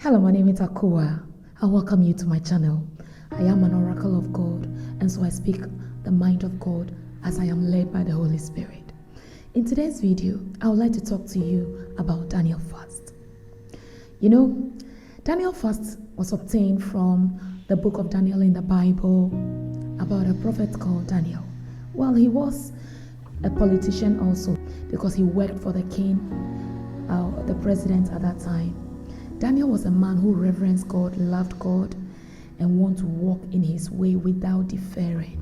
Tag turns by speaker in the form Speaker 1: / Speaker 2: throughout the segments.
Speaker 1: Hello, my name is Akua. I welcome you to my channel. I am an oracle of God, and so I speak the mind of God as I am led by the Holy Spirit. In today's video, I would like to talk to you about Daniel fast. You know, Daniel fast was obtained from the book of Daniel in the Bible about a prophet called Daniel. Well, he was a politician also because he worked for the king, the president at that time. Daniel was a man who reverenced God, loved God, and wanted to walk in his way without deferring.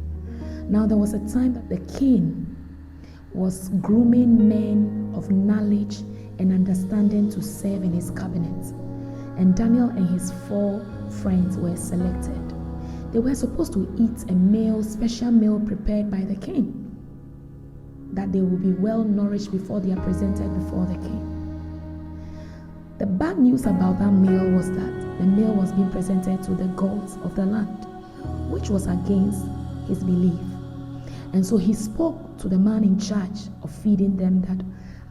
Speaker 1: Now, there was a time that the king was grooming men of knowledge and understanding to serve in his cabinet. And Daniel and his 4 friends were selected. They were supposed to eat a special meal prepared by the king, that they will be well nourished before they are presented before the king. The bad news about that meal was that the meal was being presented to the gods of the land, which was against his belief. And so he spoke to the man in charge of feeding them that,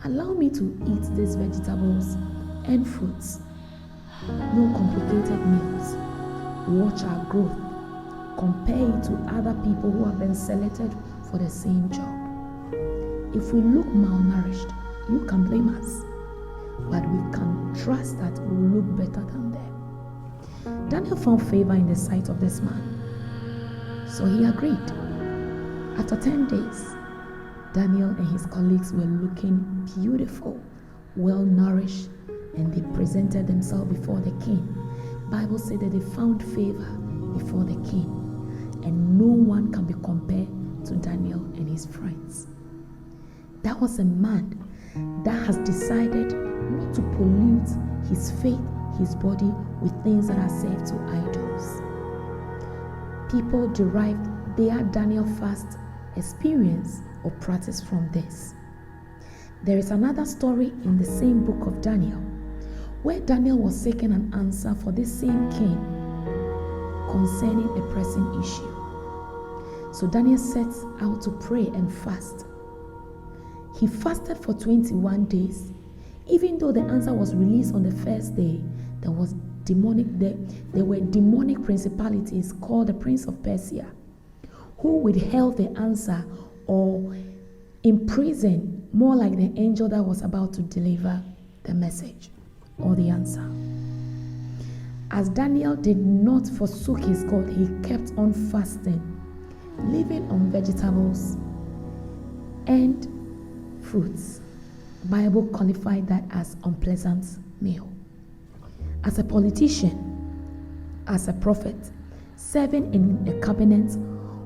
Speaker 1: allow me to eat these vegetables and fruits. No complicated meals. Watch our growth. Compare it to other people who have been selected for the same job. If we look malnourished, you can blame us, but we can trust that we will look better than them. Daniel found favor in the sight of this man, so he agreed. After 10 days, Daniel and his colleagues were looking beautiful, well nourished, and they presented themselves before the king. The Bible said that they found favor before the king, and no one can be compared to Daniel and his friends. That was a man that has decided not to pollute his faith, his body with things that are served to idols. People derived their Daniel fast experience or practice from this. There is another story in the same book of Daniel where Daniel was seeking an answer for this same king concerning a pressing issue. So Daniel sets out to pray and fast. He fasted for 21 days. Even though the answer was released on the first day, there were demonic principalities called the Prince of Persia who withheld the answer or imprisoned, more like the angel that was about to deliver the message or the answer. As Daniel did not forsook his God, he kept on fasting, living on vegetables and fruits. The Bible qualified that as unpleasant meal. As a politician, as a prophet, serving in a cabinet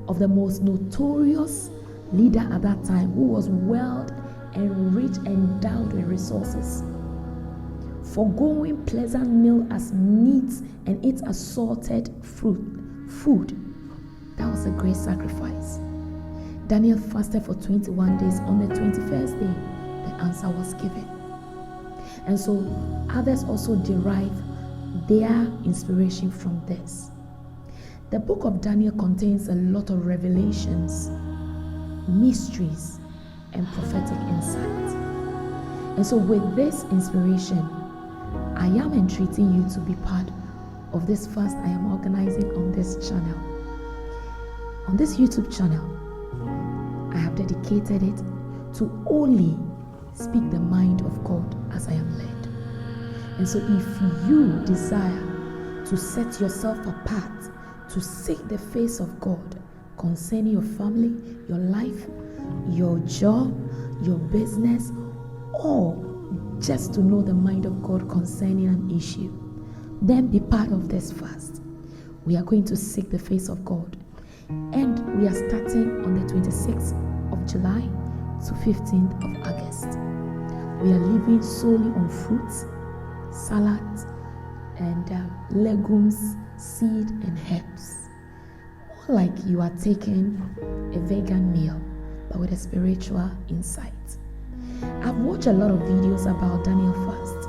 Speaker 1: of the most notorious leader at that time, who was well and rich, endowed with resources, foregoing pleasant meal as meat and eat assorted food, that was a great sacrifice. Daniel fasted for 21 days. On the 21st day, the answer was given. And so others also derive their inspiration from this. The book of Daniel contains a lot of revelations, mysteries, and prophetic insight. And so with this inspiration, I am entreating you to be part of this fast I am organizing on this channel. On this YouTube channel, I have dedicated it to only speak the mind of God as I am led. And so if you desire to set yourself apart, to seek the face of God concerning your family, your life, your job, your business, or just to know the mind of God concerning an issue, then be part of this fast. We are going to seek the face of God. And we are starting on the 26th of July to 15th of August. We are living solely on fruits, salads, and legumes, seed, and herbs. More like you are taking a vegan meal, but with a spiritual insight. I've watched a lot of videos about Daniel fast,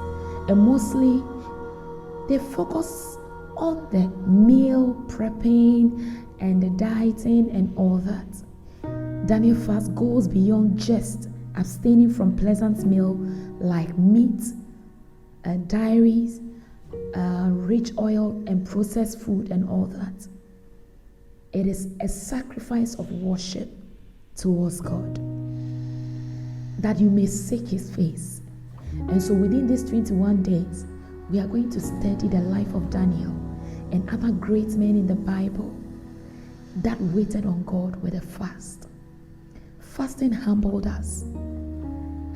Speaker 1: and mostly they focus on the meal prepping and the dieting and all that. Daniel fast goes beyond just abstaining from pleasant meal like meat, dairies, rich oil and processed food and all that. It is a sacrifice of worship towards God, that you may seek his face. And so within these 21 days, we are going to study the life of Daniel and other great men in the Bible that waited on God with a fast. Fasting humbled us.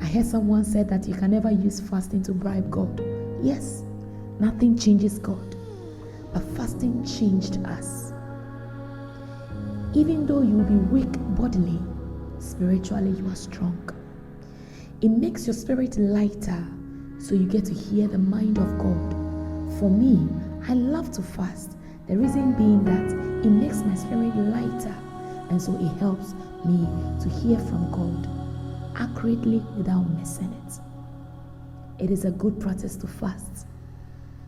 Speaker 1: I heard someone said that you can never use fasting to bribe God. Yes, nothing changes God, but fasting changed us. Even though you will be weak bodily, spiritually you are strong. It makes your spirit lighter, so you get to hear the mind of God. For me, I love to fast. The reason being that it makes my spirit lighter, and so it helps me to hear from God accurately without missing it. It is a good practice to fast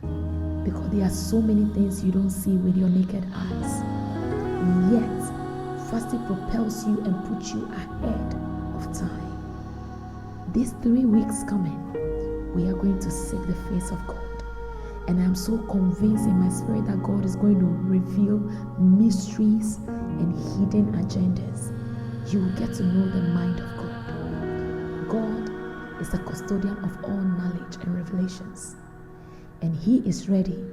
Speaker 1: because there are so many things you don't see with your naked eyes. Yet, fasting propels you and puts you ahead of time. These 3 weeks coming, we are going to seek the face of God. And I'm so convinced in my spirit that God is going to reveal mysteries and hidden agendas. You will get to know the mind of God. God is the custodian of all knowledge and revelations. And he is ready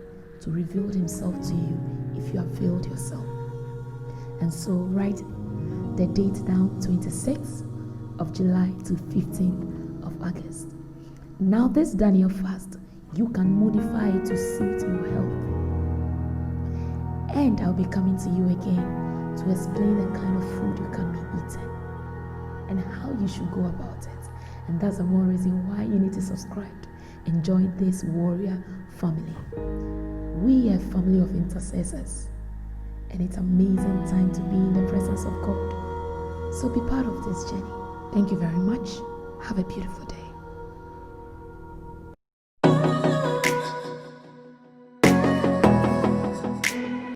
Speaker 1: to reveal himself to you if you have veiled yourself. And so write the date down, 26th of July to 15th of August. Now this Daniel fast, you can modify it to suit your health. And I'll be coming to you again to explain the kind of food you can be eating and how you should go about it. And that's the more reason why you need to subscribe and join this warrior family. We are a family of intercessors, and it's an amazing time to be in the presence of God. So be part of this journey. Thank you very much. Have a beautiful day.